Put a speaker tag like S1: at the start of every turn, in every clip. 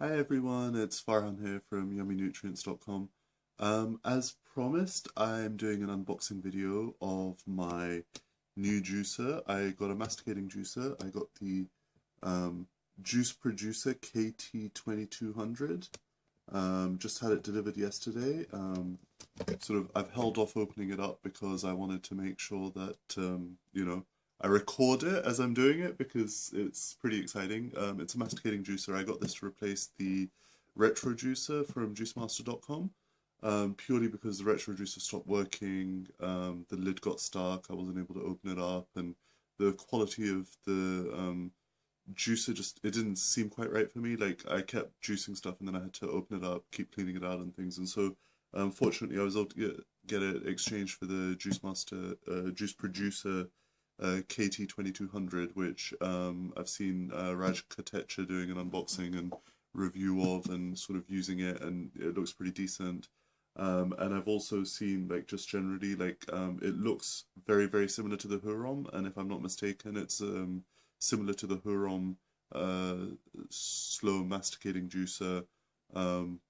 S1: Hi everyone, it's Farhan here from YummyNutrients.com. As promised, I'm doing an unboxing video of my new juicer. I got a masticating juicer. I got the juice producer KT2200. Just had it delivered yesterday. I've held off opening it up because I wanted to make sure that, I record it as I'm doing it because it's pretty exciting. It's a masticating juicer. I got this to replace the retro juicer from juicemaster.com, purely because the retro juicer stopped working, the lid got stuck, I wasn't able to open it up, and the quality of the juicer it didn't seem quite right for me. Like, I kept juicing stuff and then I had to open it up, keep cleaning it out and things, and so fortunately I was able to get it exchanged for the juice producer KT2200, which I've seen Raj Katecha doing an unboxing and review of and sort of using it, and it looks pretty decent. And I've also seen, like, just generally, like, it looks very, very similar to the Hurom, and if I'm not mistaken, it's similar to the Hurom slow masticating juicer,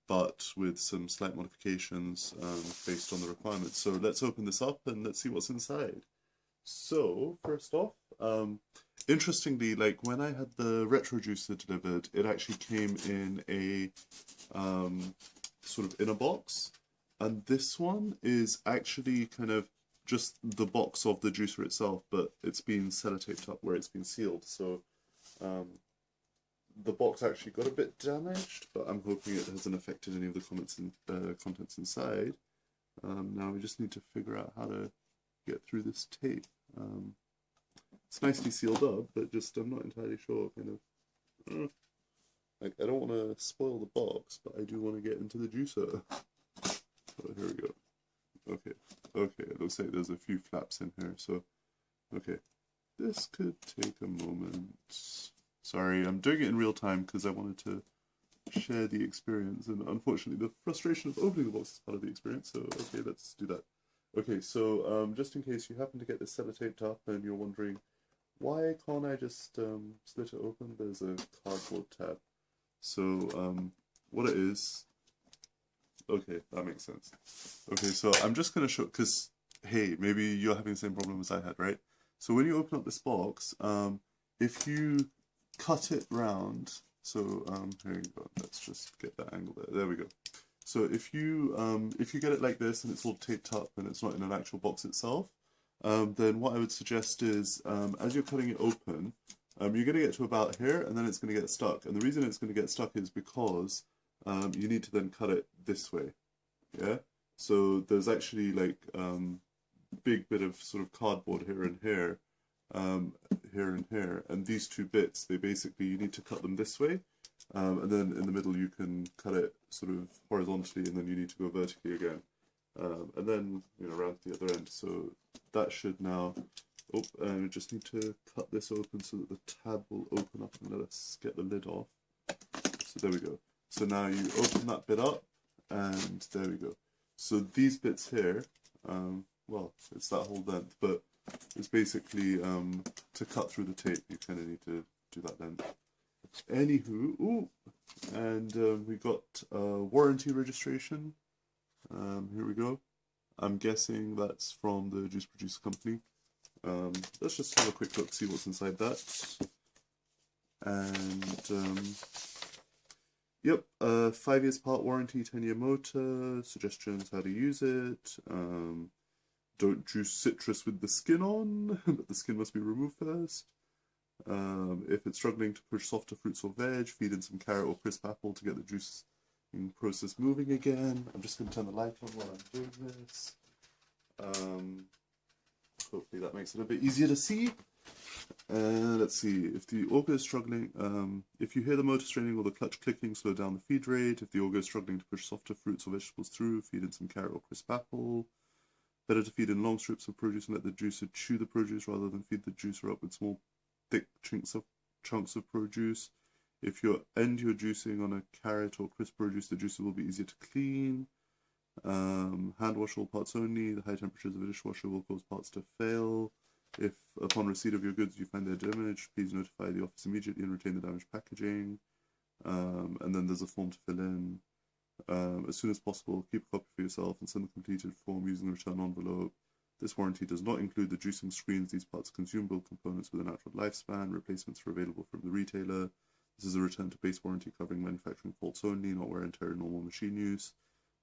S1: but with some slight modifications based on the requirements. So let's open this up and let's see what's inside. So, first off, interestingly, like when I had the retro juicer delivered, it actually came in a sort of inner box, and this one is actually kind of just the box of the juicer itself, but it's been sellotaped up where it's been sealed. So, the box actually got a bit damaged, but I'm hoping it hasn't affected any of the contents inside. Now we just need to figure out how to get through this tape. It's nicely sealed up, but just I'm not entirely sure. Like, I don't want to spoil the box, but I do want to get into the juicer. So here we go. Okay, it looks like there's a few flaps in here. So, okay, this could take a moment. Sorry, I'm doing it in real time because I wanted to share the experience, and unfortunately, the frustration of opening the box is part of the experience. So, okay, let's do that. Okay, so just in case you happen to get this sellotaped up and you're wondering, why can't I just split it open? There's a cardboard tab. So what it is, okay, that makes sense. Okay, so I'm just going to show, because, hey, maybe you're having the same problem as I had, right? So when you open up this box, if you cut it round, so here you go, let's just get that angle there we go. So if you get it like this and it's all taped up and it's not in an actual box itself, then what I would suggest is, as you're cutting it open, you're going to get to about here and then it's going to get stuck. And the reason it's going to get stuck is because you need to then cut it this way. Yeah. So there's actually like big bit of sort of cardboard here and here, here and here, and these two bits, they basically, you need to cut them this way. And then in the middle you can cut it sort of horizontally, and then you need to go vertically again. And then, around to the other end. So that should now, and we just need to cut this open so that the tab will open up and let us get the lid off. So there we go. So now you open that bit up, and there we go. So these bits here, well, it's that whole length, but it's basically, to cut through the tape, you kind of need to do that length. Anywho, and we got warranty registration. Here we go. I'm guessing that's from the juice producer company. Let's just have a quick look, see what's inside that. And yep, 5 years part warranty, 10-year motor, suggestions how to use it. Don't juice citrus with the skin on, but the skin must be removed first. If it's struggling to push softer fruits or veg, feed in some carrot or crisp apple to get the juice process moving again. I'm just going to turn the light on while I'm doing this. Hopefully that makes it a bit easier to see. Let's see, if the auger is struggling, if you hear the motor straining or the clutch clicking, slow down the feed rate. If the auger is struggling to push softer fruits or vegetables through, feed in some carrot or crisp apple. Better to feed in long strips of produce and let the juicer chew the produce rather than feed the juicer up with small thick chunks of produce. If you're juicing on a carrot or crisp produce, the juicer will be easier to clean. Hand wash all parts only. The high temperatures of a dishwasher will cause parts to fail. If upon receipt of your goods you find they're damaged, please notify the office immediately and retain the damaged packaging. and then there's a form to fill in. As soon as possible, keep a copy for yourself and send the completed form using the return envelope. This warranty does not include the juicing screens. These parts are consumable components with a natural lifespan. Replacements are available from the retailer. This is a return to base warranty covering manufacturing faults only, not wear and tear in normal machine use.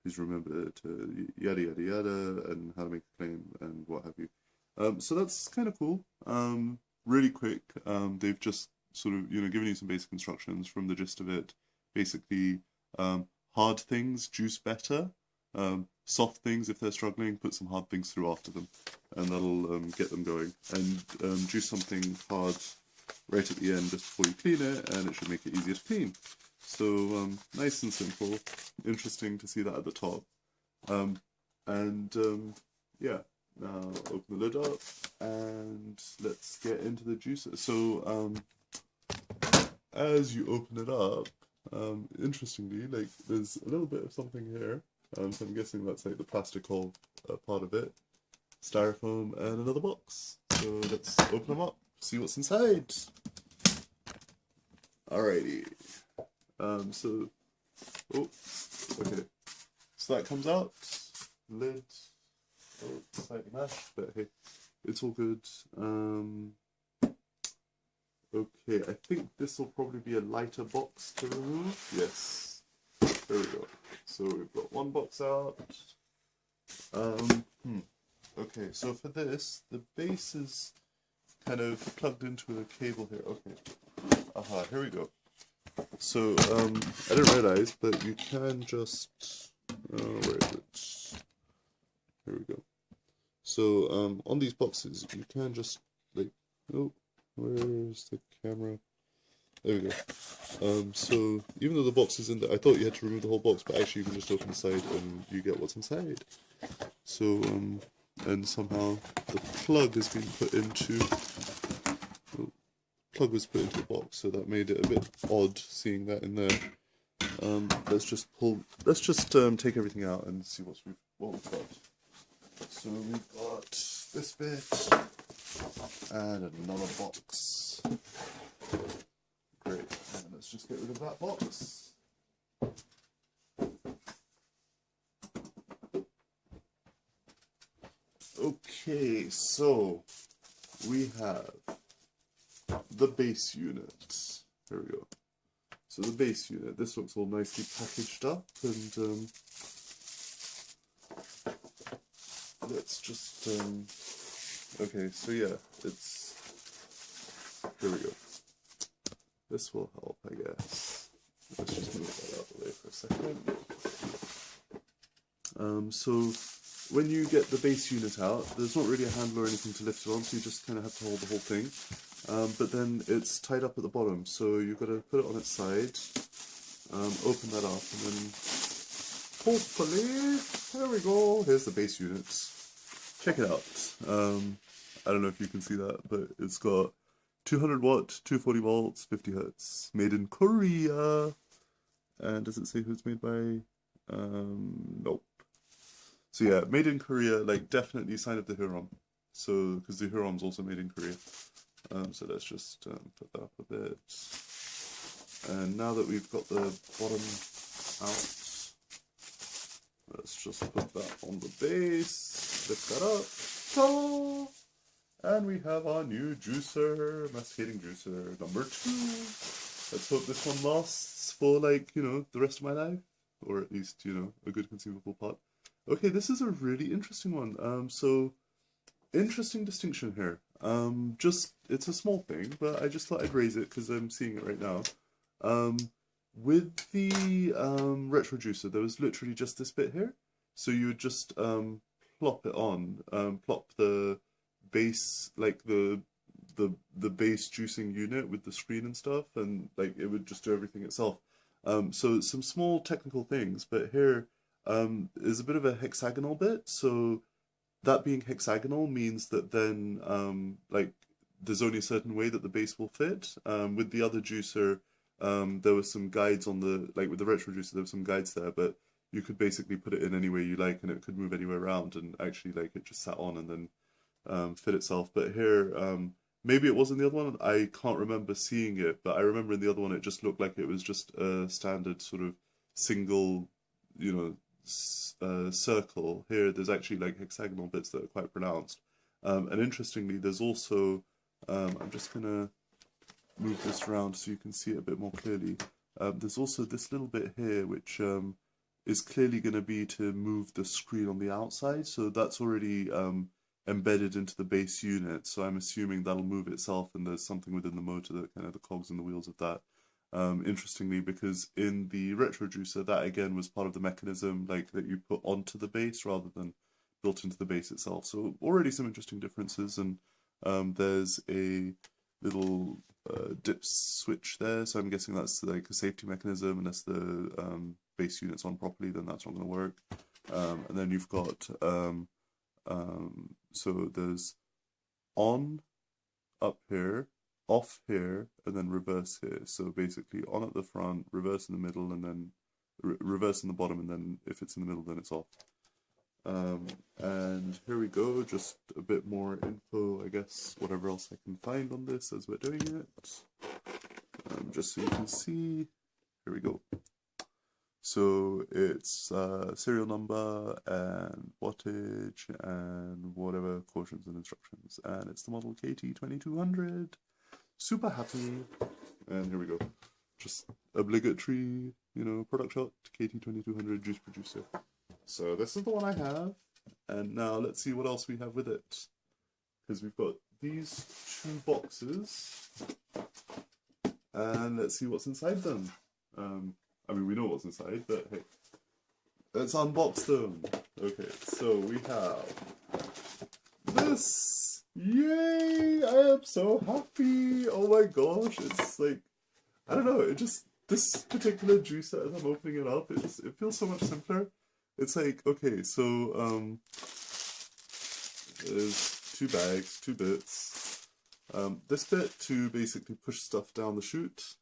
S1: Please remember to yada yada yada and how to make a claim and what have you. So that's kind of cool. Really quick. They've just sort of given you some basic instructions from the gist of it. Basically, hard things juice better. Soft things, if they're struggling, put some hard things through after them, and that'll get them going. And juice something hard right at the end just before you clean it, and it should make it easier to clean. So nice and simple. Interesting to see that at the top. Yeah, now open the lid up, and let's get into the juicer. So as you open it up, interestingly, like there's a little bit of something here. So I'm guessing that's like the plastic whole part of it, styrofoam, and another box. So let's open them up, see what's inside. Alrighty. So that comes out. Lid. Oh, slightly mashed, but hey, it's all good. Okay, I think this will probably be a lighter box to remove. Yes. There we go. So we've got one box out. Okay, so for this, the base is kind of plugged into a cable here. Okay. Aha, here we go. So, I didn't realize, but you can just, where is it? Here we go. So, on these boxes, you can just, like, oh, where's the camera? There we go. So, even though the box is in there, I thought you had to remove the whole box, but actually you can just open the side and you get what's inside. So, and somehow the plug has been put into, the box, so that made it a bit odd seeing that in there. Let's just take everything out and see what we've got. So we've got this bit and another box. Great, and let's just get rid of that box. Okay, so we have the base unit. Here we go. So the base unit, this looks all nicely packaged up, and let's just, okay, so yeah, here we go. This will help, I guess. Let's just move that out of the way for a second. So when you get the base unit out, there's not really a handle or anything to lift it on, so you just kind of have to hold the whole thing. But then it's tied up at the bottom, so you've got to put it on its side, open that up, and then hopefully, there we go, here's the base unit. Check it out. I don't know if you can see that, but it's got 200 watt, 240 volts, 50 hertz, made in Korea. And does it say who it's made by? Nope. So yeah, made in Korea, like definitely sign of the Hurom. So, because the Hurom's also made in Korea. So let's just put that up a bit. And now that we've got the bottom out, let's just put that on the base, lift that up, ta-da! And we have our new juicer, masticating juicer number 2. Let's hope this one lasts for like, the rest of my life, or at least, a good consumable part. Okay, this is a really interesting one. So interesting distinction here. It's a small thing, but I just thought I'd raise it because I'm seeing it right now. With the retro juicer, there was literally just this bit here. So you would just plop it on, plop the base, like the base juicing unit with the screen and stuff, and like it would just do everything itself. So some small technical things, but here is a bit of a hexagonal bit. So that being hexagonal means that then like there's only a certain way that the base will fit. With the other juicer, there were some guides on the, like with the retro juicer, there were some guides there, but you could basically put it in any way you like and it could move anywhere around, and actually like it just sat on and then fit itself. But here maybe it was in the other one. I can't remember seeing it, but I remember in the other one it just looked like it was just a standard sort of single, you know, circle. Here, there's actually like hexagonal bits that are quite pronounced. And interestingly, there's also, I'm just gonna move this around so you can see it a bit more clearly. There's also this little bit here which is clearly going to be to move the screen on the outside, so that's already embedded into the base unit, so I'm assuming that'll move itself, and there's something within the motor that kind of the cogs and the wheels of that. Interestingly, because in the retro juicer, that again was part of the mechanism like that you put onto the base rather than built into the base itself. So already some interesting differences, and there's a little dip switch there, so I'm guessing that's like a safety mechanism. Unless the base unit's on properly, then that's not going to work. And then you've got so there's on up here, off here, and then reverse here. So basically on at the front, reverse in the middle, and then reverse in the bottom, and then if it's in the middle, then it's off. And here we go, just a bit more info, I guess, whatever else I can find on this as we're doing it. Just so you can see, here we go. So it's serial number and wattage and whatever cautions and instructions. And it's the model KT2200. Super happy. And here we go. Just obligatory, you know, product shot, KT2200 juice producer. So this is the one I have, and now let's see what else we have with it. Because we've got these two boxes, and let's see what's inside them. I mean, we know what's inside, but hey, let's unbox them. Okay, so we have this. Yay! I am so happy. Oh my gosh, it's like, I don't know, it just, this particular juicer, as I'm opening it up, it feels so much simpler. It's like, okay, so there's two bags, two bits. This bit to basically push stuff down the chute.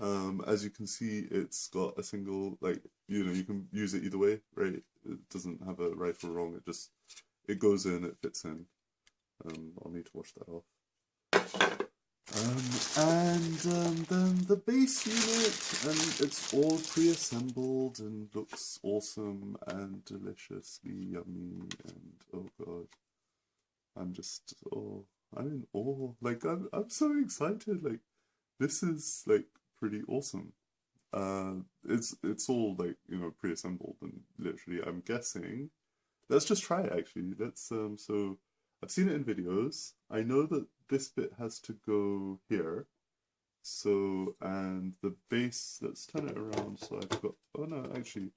S1: As you can see, it's got a single, like, you know, you can use it either way, right? It doesn't have a right or wrong, it goes in, it fits in. I'll need to wash that off. Then the base unit, and it's all pre-assembled and looks awesome and deliciously yummy, and oh god, I'm in awe, like I'm so excited, like this is like pretty awesome. It's all like, you know, pre-assembled, and literally I'm guessing, let's just try it actually, so I've seen it in videos. I know that this bit has to go here. So, and the base, let's turn it around. So I've got, oh no, actually,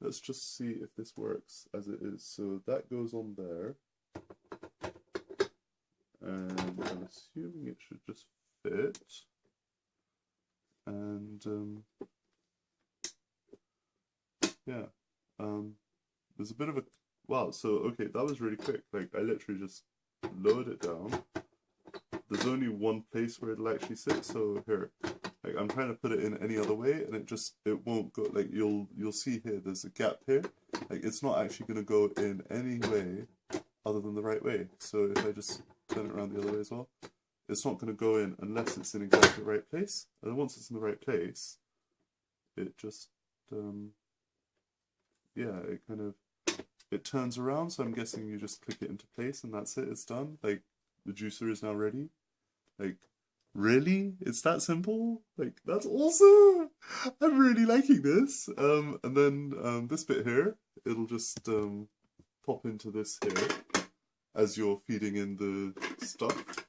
S1: let's just see if this works as it is. So that goes on there. And I'm assuming it should just fit. And, yeah, there's a bit of a, wow, so, okay, that was really quick. Like, I literally just lowered it down. There's only one place where it'll actually sit, so here. Like, I'm trying to put it in any other way, and it won't go, like, you'll see here, there's a gap here. Like, it's not actually going to go in any way other than the right way. So if I just turn it around the other way as well, it's not going to go in unless it's in exactly the right place. And then once it's in the right place, it just, yeah, it kind of, it turns around, so I'm guessing you just click it into place and that's it, it's done. Like, the juicer is now ready. Like, really? It's that simple? Like, that's awesome! I'm really liking this. And then this bit here, it'll just pop into this here as you're feeding in the stuff.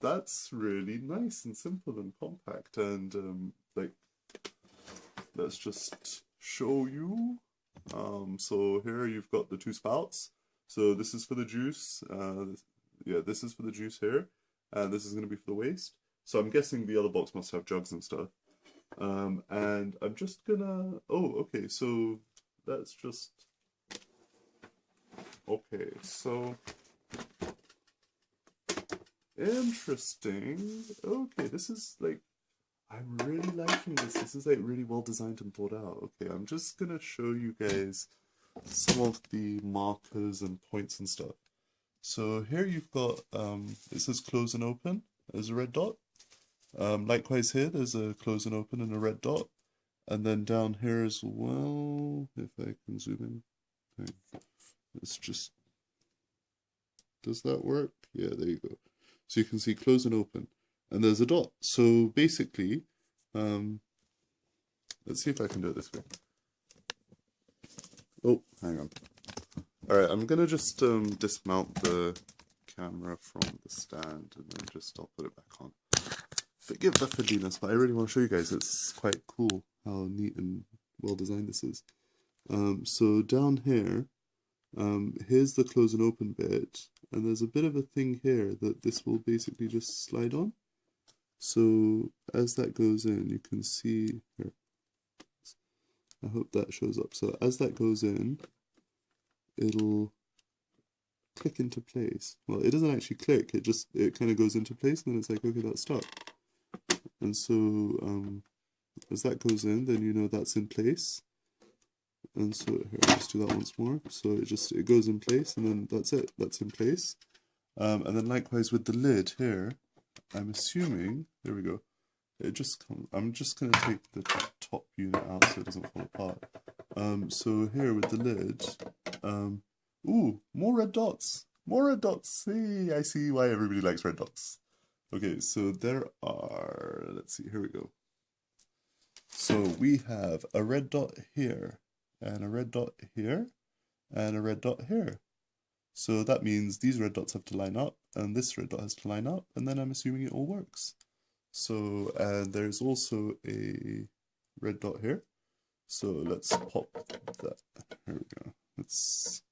S1: That's really nice and simple and compact, and like, let's just show you. So here you've got the two spouts. So this is for the juice. Yeah, this is for the juice here, and this is going to be for the waste. So I'm guessing the other box must have jugs and stuff. And I'm just gonna, oh, okay, so that's just, okay, so interesting. Okay, this is like, I'm really liking this. This is like really well designed and thought out. Okay, I'm just gonna show you guys some of the markers and points and stuff. So here you've got, it says close and open as a red dot. Likewise here, there's a close and open and a red dot. And then down here as well, if I can zoom in, it's just, does that work? Yeah, there you go. So you can see close and open, and there's a dot. So basically, let's see if I can do it this way. Oh, hang on. All right, I'm gonna just dismount the camera from the stand, and then I'll put it back on. Forgive the fiddliness, but I really want to show you guys. It's quite cool how neat and well designed this is. So down here, here's the close and open bit, and there's a bit of a thing here that this will basically just slide on. So as that goes in, you can see here. I hope that shows up. So as that goes in, it'll click into place. Well, it doesn't actually click, it kind of goes into place, and then it's like, okay, that's stuck. And so as that goes in, then you know that's in place. And so here, I'll just do that once more. So it goes in place, and then that's it, that's in place. And then likewise with the lid here, I'm assuming, there we go, I'm just going to take the top unit out so it doesn't fall apart. So here with the lid, ooh, more red dots, more red dots. See, I see why everybody likes red dots. Okay, so there are, let's see, here we go. So we have a red dot here, and a red dot here, and a red dot here. So that means these red dots have to line up, and this red dot has to line up, and then I'm assuming it all works. So, and there's also a red dot here. So let's pop that, here we go. Let's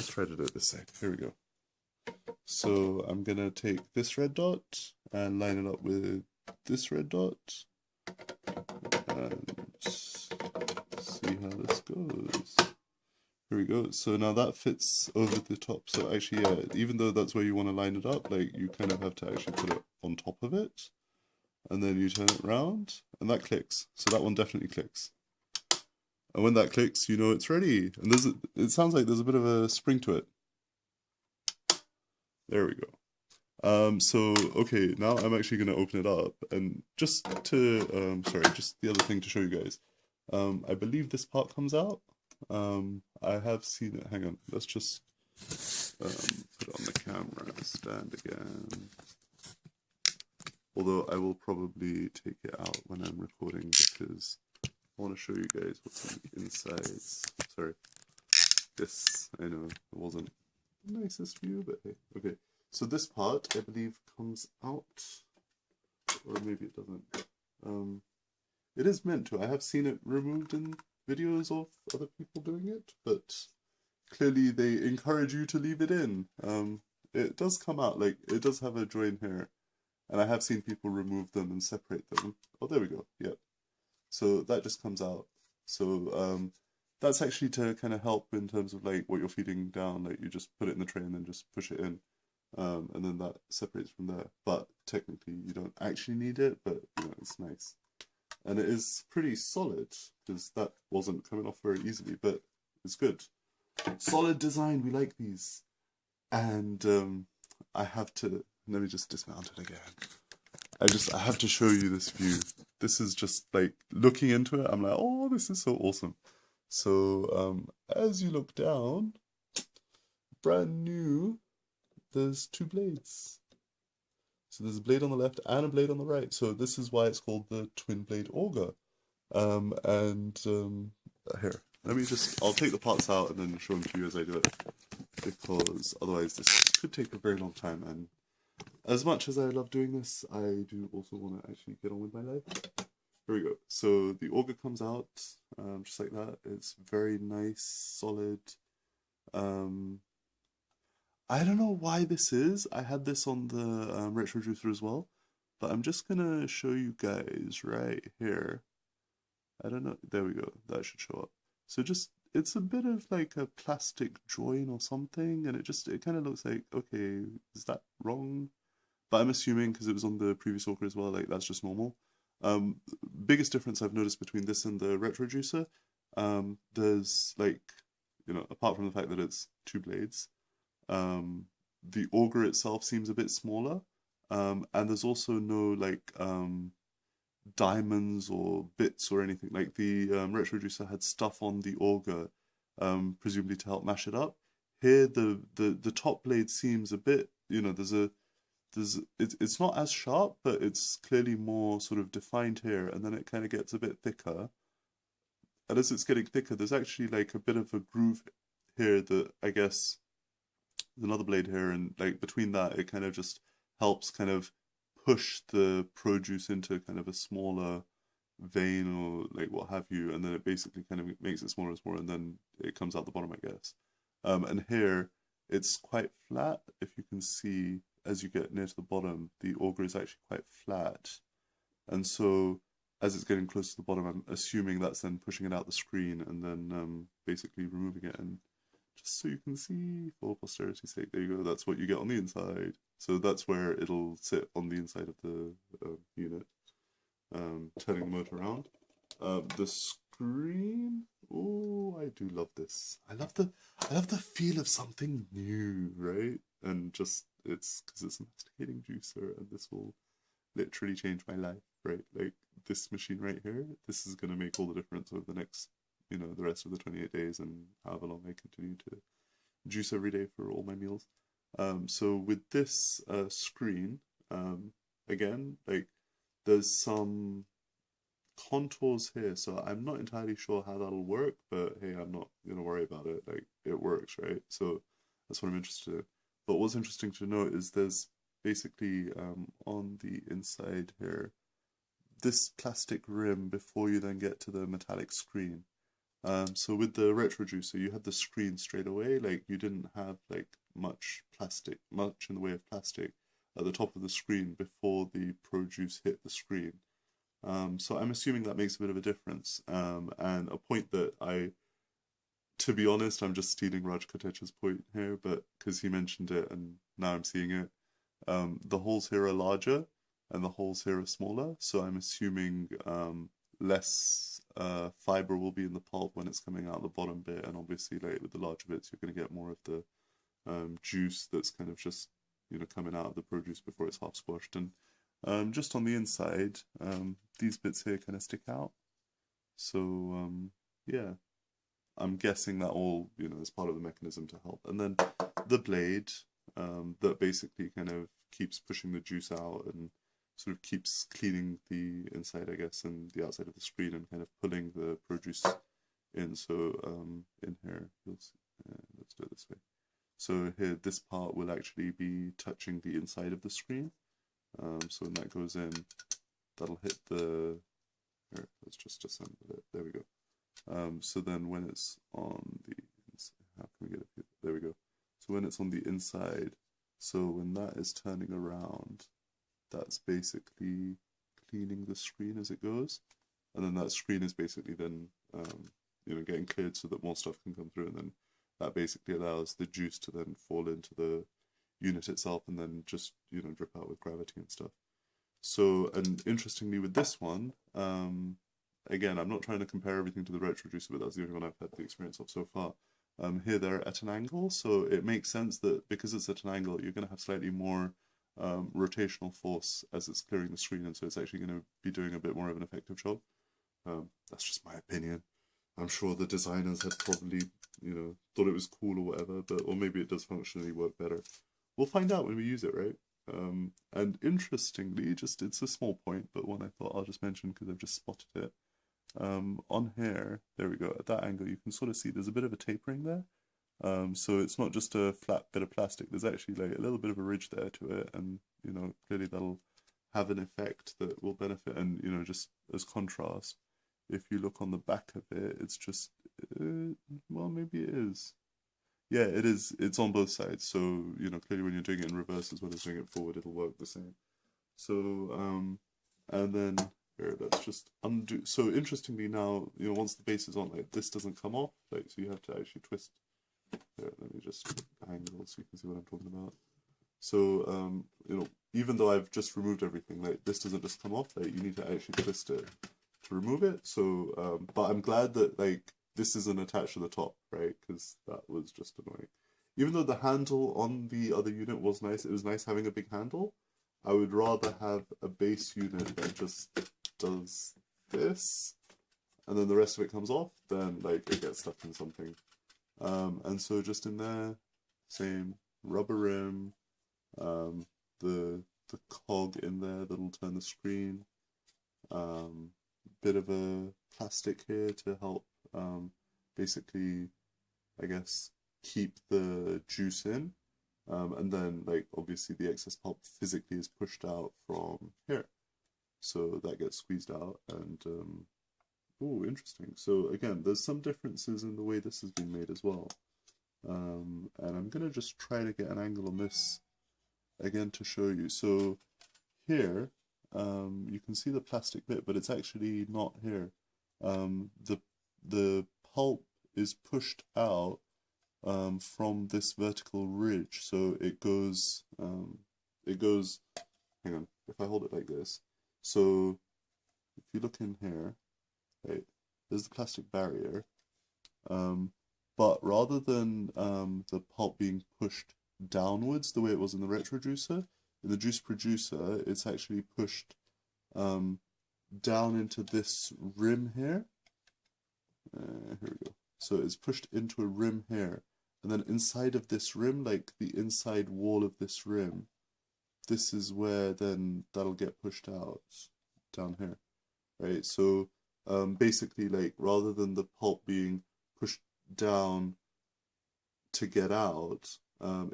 S1: try to do it this side, here we go. So I'm gonna take this red dot and line it up with this red dot and see how this goes. Here we go. So now that fits over the top. So actually, yeah, even though that's where you want to line it up, like you kind of have to actually put it on top of it, and then you turn it around, and that clicks. So that one definitely clicks. And when that clicks, you know it's ready. And it sounds like there's a bit of a spring to it. There we go. So, okay, now I'm actually going to open it up, and just to, just the other thing to show you guys. I believe this part comes out. I have seen it, hang on, let's just put it on the camera stand again. Although I will probably take it out when I'm recording because I want to show you guys what's on the insides. Sorry, this, I know, it wasn't the nicest view, but hey, okay. So this part, I believe, comes out, or maybe it doesn't. It is meant to. I have seen it removed in videos of other people doing it, but clearly they encourage you to leave it in. It does come out, like, it does have a join here, and I have seen people remove them and separate them. Oh, there we go, yeah. So that just comes out. So that's actually to kind of help in terms of like what you're feeding down, like you just put it in the tray and then just push it in. And then that separates from there. But technically you don't actually need it, but you know, it's nice. And it is pretty solid, because that wasn't coming off very easily, but it's good. Solid design, we like these. And I have to, let me just dismount it again. I have to show you this view. This is just like, looking into it, I'm like, oh, this is so awesome. So as you look down, brand new, there's two blades. So there's a blade on the left and a blade on the right. So this is why it's called the twin blade auger. Here, I'll take the parts out and then show them to you as I do it, because otherwise this could take a very long time, and as much as I love doing this, I do also want to actually get on with my life. Here we go. So the auger comes out just like that. It's very nice, solid. I don't know why this is. I had this on the retro juicer as well, but I'm just gonna show you guys right here. I don't know. There we go. That should show up. So it's a bit of like a plastic join or something, and it kind of looks like, okay, is that wrong? But I'm assuming because it was on the previous auger as well, like that's just normal. Biggest difference I've noticed between this and the retro juicer, there's like, you know, apart from the fact that it's two blades, the auger itself seems a bit smaller, and there's also no like diamonds or bits or anything. Like the retro juicer had stuff on the auger, presumably to help mash it up. Here, the top blade seems a bit, it's not as sharp, but it's clearly more sort of defined here, and then it kind of gets a bit thicker. And as it's getting thicker, there's actually like a bit of a groove here that I guess there's another blade here, and like between that, it kind of just helps kind of push the produce into kind of a smaller vein or like what have you, and then it basically kind of makes it smaller and smaller, and then it comes out the bottom, I guess. And here it's quite flat. If you can see, as you get near to the bottom, the auger is actually quite flat, and so as it's getting close to the bottom, I'm assuming that's then pushing it out the screen and then basically removing it. And just so you can see, for posterity's sake, there you go, that's what you get on the inside. So that's where it'll sit on the inside of the unit, turning the motor around. The screen, oh, I do love this. I love the feel of something new, right? And just, it's because it's a masticating juicer, and this will literally change my life, right? Like this machine right here, this is going to make all the difference over the next, the rest of the 28 days and however long I continue to juice every day for all my meals. So with this screen, again, like there's some contours here, so I'm not entirely sure how that'll work, but hey, I'm not going to worry about it. Like it works, right? So that's what I'm interested in. But what's interesting to note is there's basically on the inside here, this plastic rim before you then get to the metallic screen. So with the retro juicer, you had the screen straight away. Like you didn't have like much in the way of plastic at the top of the screen before the produce hit the screen. So I'm assuming that makes a bit of a difference. And a point that to be honest, I'm just stealing Raj Kotech's point here, but because he mentioned it and now I'm seeing it. The holes here are larger and the holes here are smaller, so I'm assuming less fiber will be in the pulp when it's coming out the bottom bit, and obviously like with the larger bits you're going to get more of the juice that's kind of just coming out of the produce before it's half squashed. And just on the inside, these bits here kind of stick out, so yeah, I'm guessing that all is part of the mechanism to help. And then the blade that basically kind of keeps pushing the juice out and sort of keeps cleaning the inside, I guess, and the outside of the screen, and kind of pulling the produce in. So in here, let's do it this way. So here, this part will actually be touching the inside of the screen. So when that goes in, that'll hit the, here, let's just assemble it, there we go. So then when it's on the, how can we get it here? There we go. So when it's on the inside, so when that is turning around, that's basically cleaning the screen as it goes, and then that screen is basically then getting cleared so that more stuff can come through, and then that basically allows the juice to then fall into the unit itself and then just drip out with gravity and stuff. So, and interestingly with this one, again, I'm not trying to compare everything to the retro juicer, but that's the only one I've had the experience of so far. Here they're at an angle, so it makes sense that because it's at an angle, you're going to have slightly more rotational force as it's clearing the screen, and so it's actually going to be doing a bit more of an effective job. That's just my opinion. I'm sure the designers had probably, thought it was cool or whatever, or maybe it does functionally work better. We'll find out when we use it, right? And interestingly, it's a small point, but one I thought I'll just mention because I've just spotted it. On here, there we go, at that angle, you can sort of see there's a bit of a tapering there. So it's not just a flat bit of plastic, there's actually like a little bit of a ridge there to it, and clearly that'll have an effect that will benefit. And just as contrast, if you look on the back of it, it's just well, maybe it is, yeah, it is, it's on both sides, so clearly when you're doing it in reverse as well as doing it forward, it'll work the same. So and then here, let's just undo. So interestingly now, once the base is on, like this doesn't come off, like, so you have to actually twist. Here, let me just angle so you can see what I'm talking about. So even though I've just removed everything, like this doesn't just come off, like you need to actually twist it to remove it. So but I'm glad that like this isn't attached to the top, right? Because that was just annoying. even though the handle on the other unit was nice, it was nice having a big handle. I would rather have a base unit that just does this, and then the rest of it comes off, then like it gets stuck in something. And so just in there, same rubber rim, the cog in there that'll turn the screen, bit of a plastic here to help basically, I guess, keep the juice in, and then like obviously the excess pulp physically is pushed out from here, so that gets squeezed out. And oh, interesting. So again, there's some differences in the way this has been made as well, and I'm gonna just try to get an angle on this again to show you. So here you can see the plastic bit, but it's actually not here. The pulp is pushed out from this vertical ridge, so it goes hang on, if I hold it like this, so if you look in here, right, there's the plastic barrier, but rather than the pulp being pushed downwards the way it was in the retro juicer, in the juice producer it's actually pushed down into this rim here. Here we go. So it's pushed into a rim here, and then inside of this rim, like the inside wall of this rim, this is where then that'll get pushed out down here, right? So basically, like, rather than the pulp being pushed down to get out,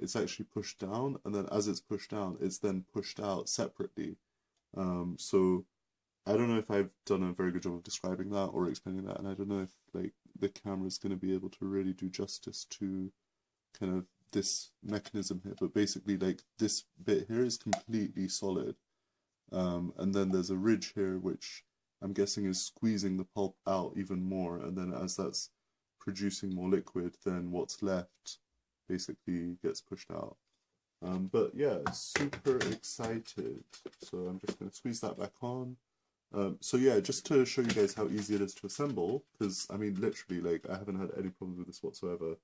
S1: it's actually pushed down, and then as it's pushed down, it's then pushed out separately. So I don't know if I've done a very good job of describing that or explaining that, and I don't know if like the camera's going to be able to really do justice to kind of this mechanism here, but basically like this bit here is completely solid, and then there's a ridge here which I'm guessing is squeezing the pulp out even more, and then as that's producing more liquid, then what's left basically gets pushed out. But yeah, super excited. So I'm just going to squeeze that back on. So yeah, just to show you guys how easy it is to assemble, because I mean literally like I haven't had any problems with this whatsoever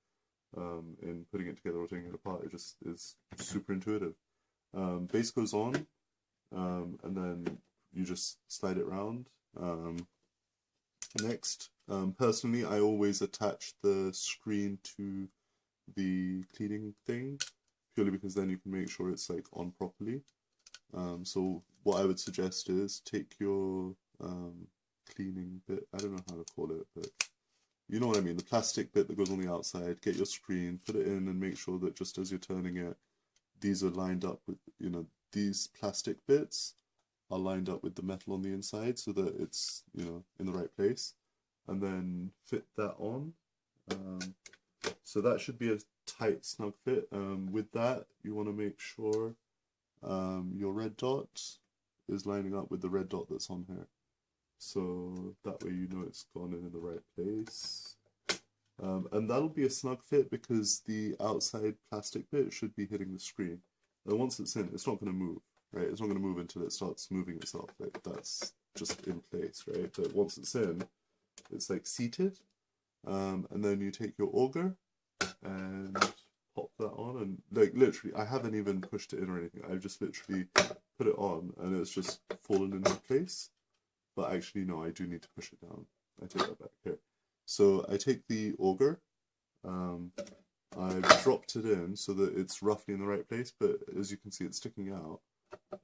S1: in putting it together or taking it apart. It just is super intuitive. Base goes on, and then you just slide it around. Next, personally I always attach the screen to the cleaning thing, purely because then you can make sure it's like on properly. So what I would suggest is take your cleaning bit, I don't know how to call it, but you know what I mean, the plastic bit that goes on the outside, get your screen, put it in, and make sure that just as you're turning it, these are lined up with, you know, these plastic bits are lined up with the metal on the inside so that it's, you know, in the right place, and then fit that on. So that should be a tight, snug fit. With that, you want to make sure your red dot is lining up with the red dot that's on here, so that way you know it's gone in the right place. And that'll be a snug fit because the outside plastic bit should be hitting the screen. And once it's in, it's not going to move, right? It's not going to move until it starts moving itself. Like that's just in place, right? But once it's in, it's like seated. And then you take your auger and pop that on, and like literally I haven't even pushed it in or anything, I've just literally put it on and it's just fallen into place. But actually no, I do need to push it down. I take that back here. So I take the auger, I've dropped it in so that it's roughly in the right place, but as you can see it's sticking out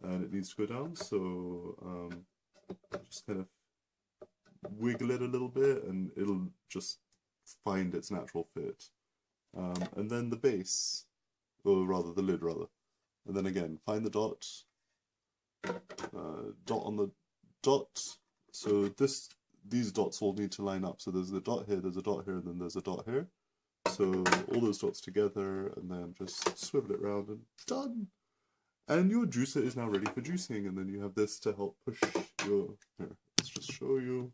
S1: and it needs to go down, so just kind of wiggle it a little bit and it'll just find its natural fit. And then the base, or rather the lid rather, and then again find the dot, dot on the dot. So these dots all need to line up. So there's a dot here, there's a dot here, and then there's a dot here. So all those dots together, and then just swivel it around and done. And your juicer is now ready for juicing. And then you have this to help push your, here, let's just show you,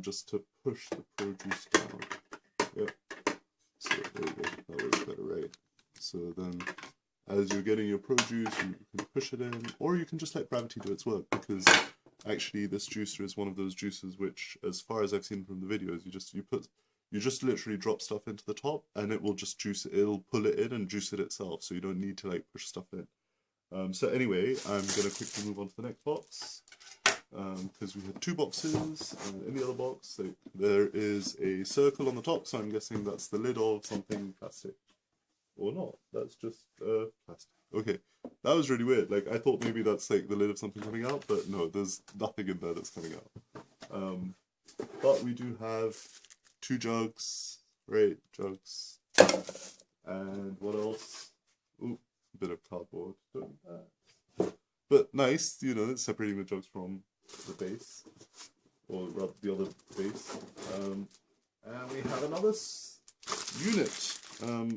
S1: just to push the produce down. Yep. So there you go, that works better, right? So then as you're getting your produce, you can push it in, or you can just let gravity do its work, because actually this juicer is one of those juicers which, as far as I've seen from the videos, you You just literally drop stuff into the top and it will just juice it. It'll pull it in and juice it itself, so you don't need to like push stuff in. So anyway, I'm gonna quickly move on to the next box, because we had two boxes, and in the other box there is a circle on the top, so I'm guessing that's the lid of something plastic. Or not, that's just plastic. Okay, that was really weird. Like, I thought maybe that's like the lid of something coming out, but no, there's nothing in there that's coming out. But we do have two jugs, right? Jugs. And what else? Ooh, a bit of cardboard. But nice, you know, it's separating the jugs from the base, or rather the other base. And we have another unit.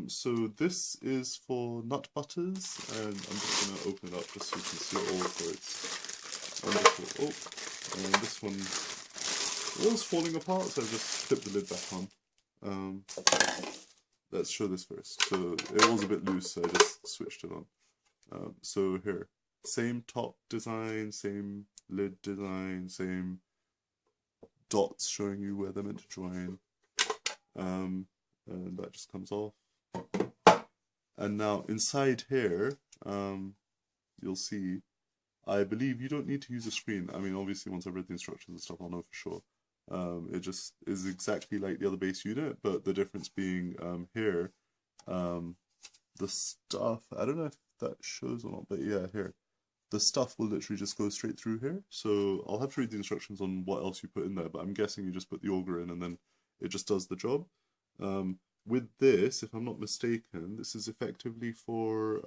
S1: So this is for nut butters, and I'm just going to open it up just so you can see it all, so it's wonderful. Oh, and this one was falling apart, so I just flipped the lid back on. Let's show this first. So it was a bit loose, so I just switched it on. So here, same top design, same lid design, same dots showing you where they're meant to join. And that just comes off. And now inside here, you'll see, I believe you don't need to use a screen. I mean, obviously once I've read the instructions and stuff, I'll know for sure. It just is exactly like the other base unit, but the difference being here, the stuff, I don't know if that shows or not, but yeah, here. The stuff will literally just go straight through here. So I'll have to read the instructions on what else you put in there, but I'm guessing you just put the auger in and then it just does the job. With this, if I'm not mistaken, this is effectively for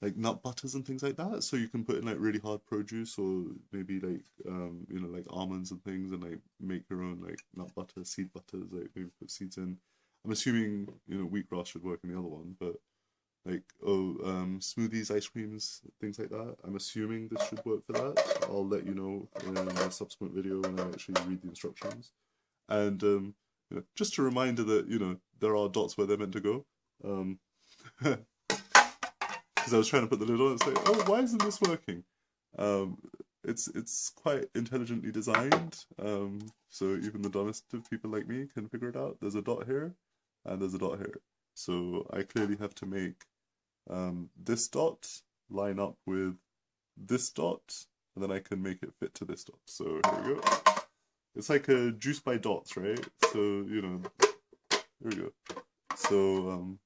S1: like nut butters and things like that. So you can put in like really hard produce, or maybe like you know, like almonds and things, and like make your own like nut butter, seed butters, like maybe put seeds in. I'm assuming, you know, wheatgrass should work in the other one, but like smoothies, ice creams, things like that. I'm assuming this should work for that. I'll let you know in a subsequent video when I actually read the instructions. And you know, just a reminder that, you know, there are dots where they're meant to go. Because I was trying to put the lid on, it's like, oh, why isn't this working? It's quite intelligently designed, so even the dumbest of people like me can figure it out. There's a dot here, and there's a dot here. So I clearly have to make this dot line up with this dot, and then I can make it fit to this dot. So here we go. It's like a juice by dots, right? So, you know, here we go. So,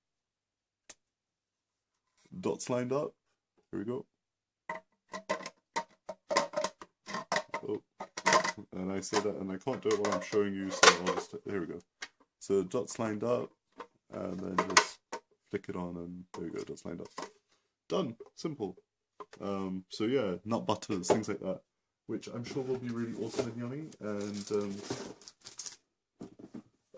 S1: dots lined up. Here we go. Oh, and I say that and I can't do it while I'm showing you, so I'll just, here we go. So dots lined up, and then just flick it on, and there we go, dots lined up. Done. Simple. So yeah, nut butters, things like that, which I'm sure will be really awesome and yummy. And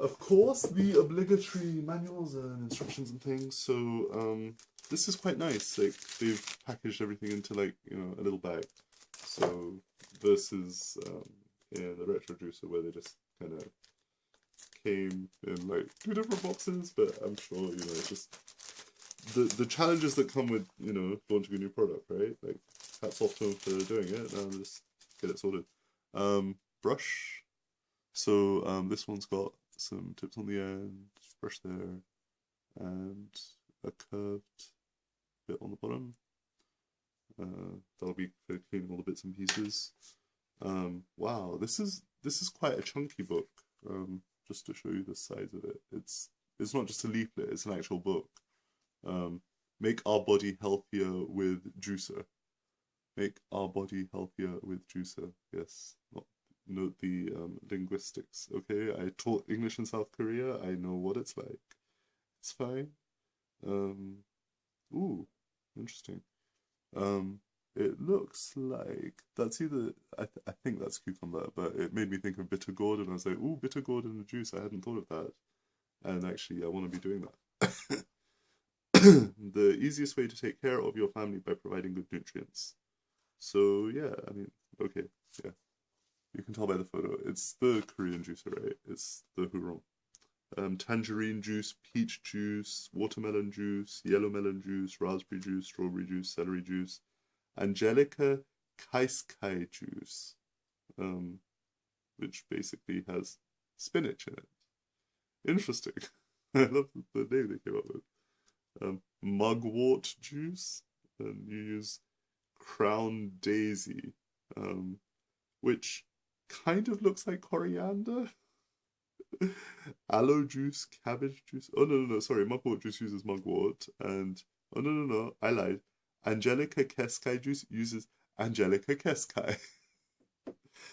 S1: of course, the obligatory manuals and instructions and things. So this is quite nice. Like, they've packaged everything into, like, you know, a little bag. So versus in the retro juicer, where they just kind of came in like 2 different boxes. But I'm sure, you know, it's just the challenges that come with, you know, launching a new product, right? Like, hats off to them for doing it. And just get it sorted. Brush. So this one's got some tips on the end, brush there, and a curved bit on the bottom. That'll be for cleaning all the bits and pieces. Wow, this is quite a chunky book. Just to show you the size of it, it's not just a leaflet; it's an actual book. Make our body healthier with juicer. Make our body healthier with juicer. Yes. Note the linguistics. Okay, I taught English in South Korea. I know what it's like. It's fine. Ooh, interesting. It looks like that's either, I think that's cucumber, but it made me think of bitter gourd, and I was like, ooh, bitter gourd in the juice. I hadn't thought of that, and actually, I want to be doing that. The easiest way to take care of your family by providing good nutrients. So yeah, I mean, okay, yeah. You can tell by the photo. It's the Korean juicer, right? It's the Hurong. Tangerine juice, peach juice, watermelon juice, yellow melon juice, raspberry juice, strawberry juice, celery juice, Angelica Kaiskai juice, which basically has spinach in it. Interesting. I love the name they came up with. Mugwort juice, and you use Crown Daisy, which kind of looks like coriander. Aloe juice, cabbage juice. Oh no, sorry, mugwort juice uses mugwort, and oh no, I lied. Angelica Keskai juice uses Angelica Keskai.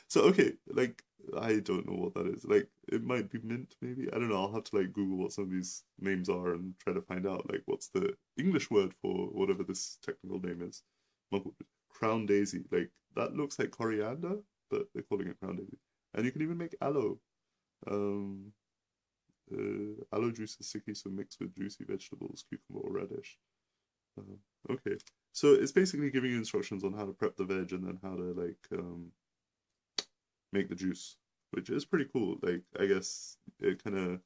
S1: So okay, like I don't know what that is. Like it might be mint, maybe. I don't know. I'll have to like Google what some of these names are and try to find out like what's the English word for whatever this technical name is. Crown daisy. Like that looks like coriander, but they're calling it crown daisy. And you can even make aloe. Um, Aloe juice is sticky, so mixed with juicy vegetables, cucumber or radish. Okay, so it's basically giving you instructions on how to prep the veg and then how to like make the juice, which is pretty cool. Like, I guess it kind of,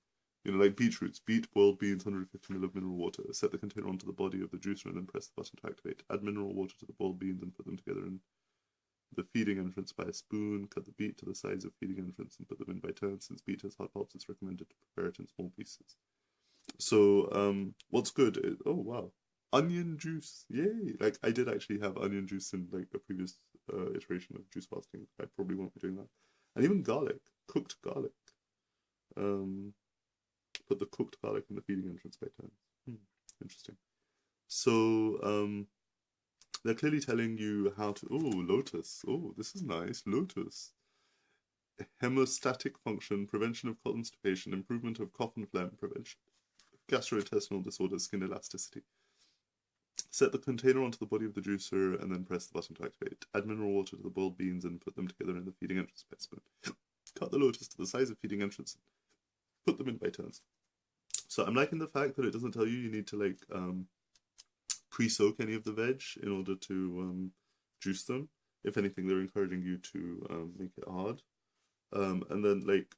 S1: like beetroots. Beat boiled beans, 150 ml of mineral water. Set the container onto the body of the juicer and then press the button to activate. Add mineral water to the boiled beans and put them together in the feeding entrance by a spoon. Cut the beet to the size of feeding entrance and put them in by turns. Since beet has hot pulps, it's recommended to prepare it in small pieces. So, what's good? Oh, wow. Onion juice. Yay! Like, I did actually have onion juice in, like, a previous iteration of juice fasting. I probably won't be doing that. And even garlic. Cooked garlic. Put the cooked garlic in the feeding entrance by turns. Interesting. So, they're clearly telling you how to... Oh, lotus. Oh, this is nice. Lotus. Hemostatic function, prevention of constipation, improvement of cough and phlegm, prevention gastrointestinal disorders, skin elasticity. Set the container onto the body of the juicer and then press the button to activate. Add mineral water to the boiled beans and put them together in the feeding entrance by spoon. Cut the lotus to the size of feeding entrance. Put them in by turns. So I'm liking the fact that it doesn't tell you need to like pre-soak any of the veg in order to juice them. If anything, they're encouraging you to make it hard. And then like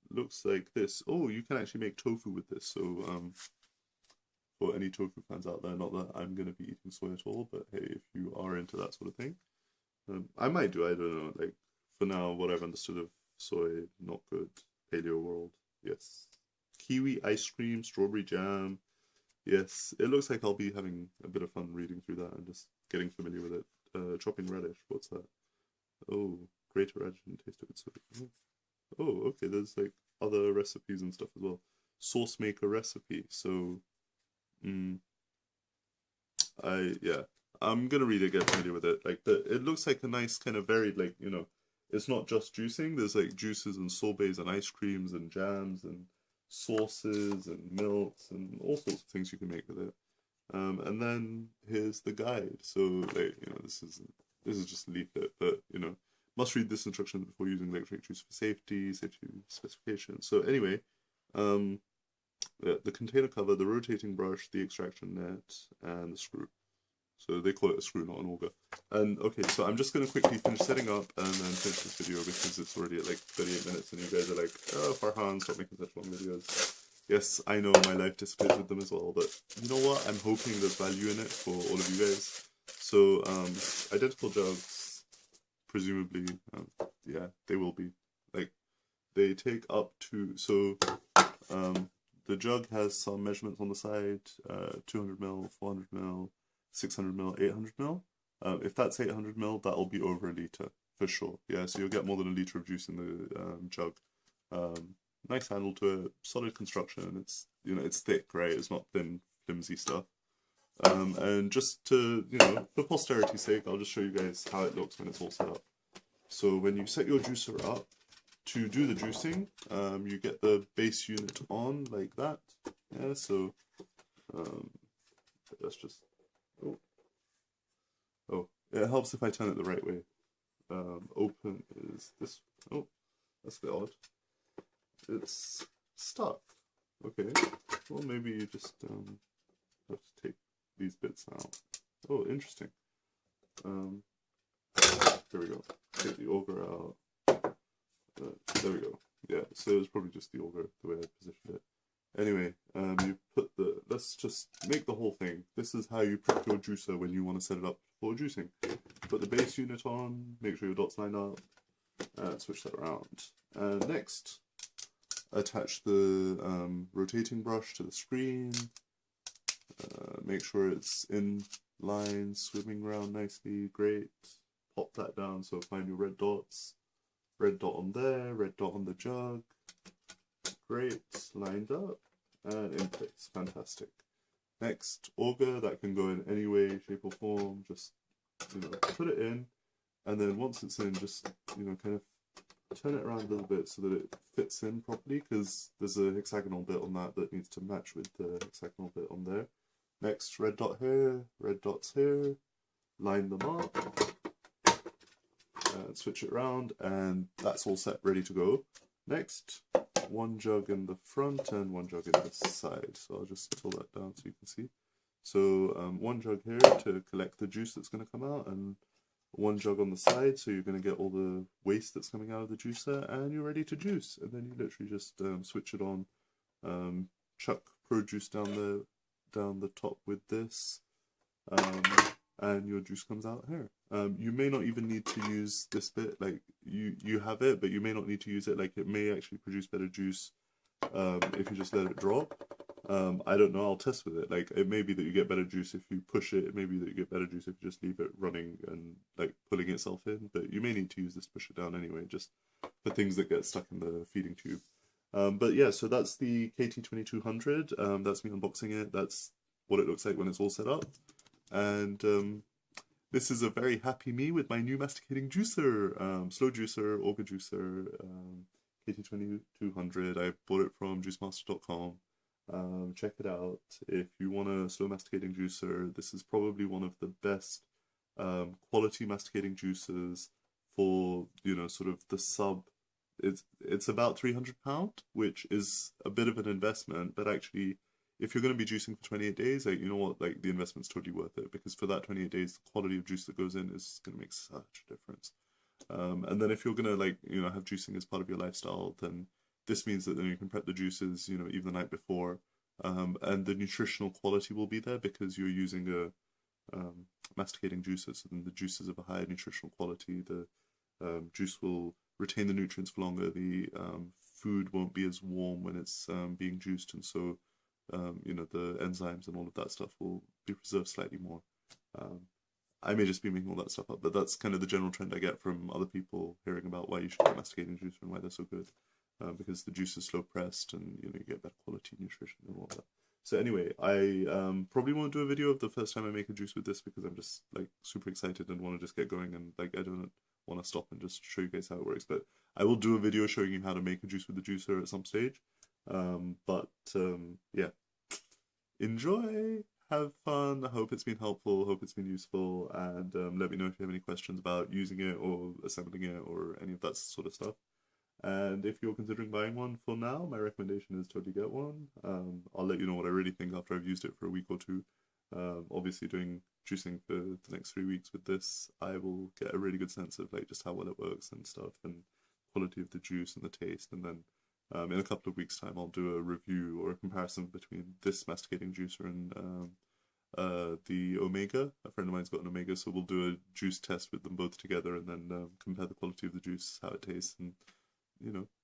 S1: looks like this. Oh, you can actually make tofu with this. So for any tofu fans out there, not that I'm gonna be eating soy at all, but hey, if you are into that sort of thing, I might do. I don't know. Like for now, what I've understood of soy, not good. Paleo world, yes. Kiwi ice cream, strawberry jam. Yes, it looks like I'll be having a bit of fun reading through that and just getting familiar with it. Chopping radish. What's that? Oh. Greater radish and taste of it. So, oh, okay. There's like other recipes and stuff as well. Sauce maker recipe. So, I'm gonna read it, get familiar with it. Like it looks like a nice kind of varied. Like it's not just juicing. There's like juices and sorbets and ice creams and jams and sauces and milks and all sorts of things you can make with it. And then here's the guide. So like this is just a leaflet, but must read this instruction before using electric juice for safety specifications. So anyway, the container cover, the rotating brush, the extraction net, and the screw. So they call it a screw, not an auger. And okay, so I'm just going to quickly finish setting up and then finish this video because it's already at like 38 minutes and you guys are like, oh, Farhan, stop making such long videos. Yes, I know my life disappears with them as well, but you know what? I'm hoping there's value in it for all of you guys. So identical jugs. Presumably, yeah, they will be. Like, they take up to, so, the jug has some measurements on the side, 200 ml, 400 ml, 600 ml, 800 ml. If that's 800 ml, that'll be over a litre, for sure. Yeah, so you'll get more than a litre of juice in the jug. Nice handle to it, solid construction, it's, it's thick, right? It's not thin, flimsy stuff. And just to, for posterity's sake, I'll just show you guys how it looks when it's all set up. So when you set your juicer up to do the juicing, you get the base unit on like that. Yeah, so let's just, oh, it helps if I turn it the right way. Open is this, oh, that's a bit odd. It's stuck. Okay, well maybe you just have to take these bits out. Oh, interesting. There we go. Take the auger out. There we go. Yeah, so it's probably just the auger, the way I positioned it. Anyway, you put let's just make the whole thing. This is how you prep your juicer when you want to set it up for juicing. Put the base unit on, make sure your dots line up, and switch that around. And next, attach the rotating brush to the screen, make sure it's in line, swimming around nicely, great. Pop that down, so find your red dots. Red dot on there, red dot on the jug. Great, lined up and in place, fantastic. Next, auger, that can go in any way, shape or form, just, put it in, and then once it's in, just, kind of turn it around a little bit so that it fits in properly, because there's a hexagonal bit on that needs to match with the hexagonal bit on there. Next, red dot here, red dots here, line them up, and switch it around, and that's all set, ready to go. Next, one jug in the front and one jug in the side. So I'll just pull that down so you can see. So one jug here to collect the juice that's going to come out, and one jug on the side, so you're going to get all the waste that's coming out of the juicer, and you're ready to juice. And then you literally just switch it on, chuck produce down the top with this, and your juice comes out here. You may not even need to use this bit, like you have it, but you may not need to use it. Like, it may actually produce better juice if you just let it drop. I don't know, I'll test with it. Like, it may be that you get better juice if you push it, it may be that you get better juice if you just leave it running and like pulling itself in, but you may need to use this to push it down anyway, just for things that get stuck in the feeding tube. But yeah, so that's the KT2200. That's me unboxing it. That's what it looks like when it's all set up. And this is a very happy me with my new masticating juicer, slow juicer, auger juicer, KT2200. I bought it from juicemaster.com. Check it out. If you want a slow masticating juicer, this is probably one of the best quality masticating juicers for, sort of the sub. It's about £300, which is a bit of an investment, but actually, if you're going to be juicing for 28 days, like, you know what, like, the investment's totally worth it, because for that 28 days, the quality of juice that goes in is going to make such a difference. And then if you're going to, like, have juicing as part of your lifestyle, then this means that then you can prep the juices, even the night before, and the nutritional quality will be there because you're using a masticating juicer, so then the juices of a higher nutritional quality, the juice will retain the nutrients for longer, the food won't be as warm when it's being juiced, and so the enzymes and all of that stuff will be preserved slightly more. I may just be making all that stuff up, but that's kind of the general trend I get from other people hearing about why you should get masticating juicer and why they're so good. Because the juice is slow pressed and you get better quality nutrition and all of that. So anyway, I probably won't do a video of the first time I make a juice with this because I'm just like super excited and want to just get going, and like I don't want to stop and just show you guys how it works. But I will do a video showing you how to make a juice with the juicer at some stage. Yeah, enjoy, have fun. I hope it's been helpful, hope it's been useful, and let me know if you have any questions about using it or assembling it or any of that sort of stuff. And if you're considering buying one, for now, my recommendation is totally get one. I'll let you know what I really think after I've used it for a week or two. Obviously doing juicing for the next 3 weeks with this, I will get a really good sense of like just how well it works and stuff, and quality of the juice and the taste. And then in a couple of weeks' time, I'll do a review or a comparison between this masticating juicer and the Omega. A friend of mine's got an Omega, so we'll do a juice test with them both together and then compare the quality of the juice, how it tastes, and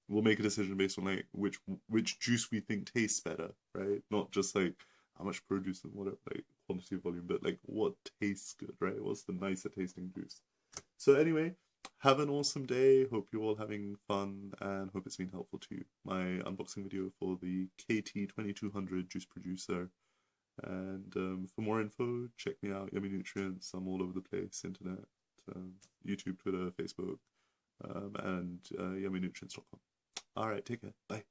S1: we'll make a decision based on like which juice we think tastes better, right? Not just like how much produce and whatever, like quantity, volume, but like what tastes good, right? What's the nicer tasting juice? So anyway, have an awesome day. Hope you're all having fun and hope it's been helpful to you. My unboxing video for the KT2200 juice producer. And for more info, check me out, Yummy Nutrients. I'm all over the place, internet, YouTube, Twitter, Facebook, and yummynutrients.com. Alright, take care. Bye.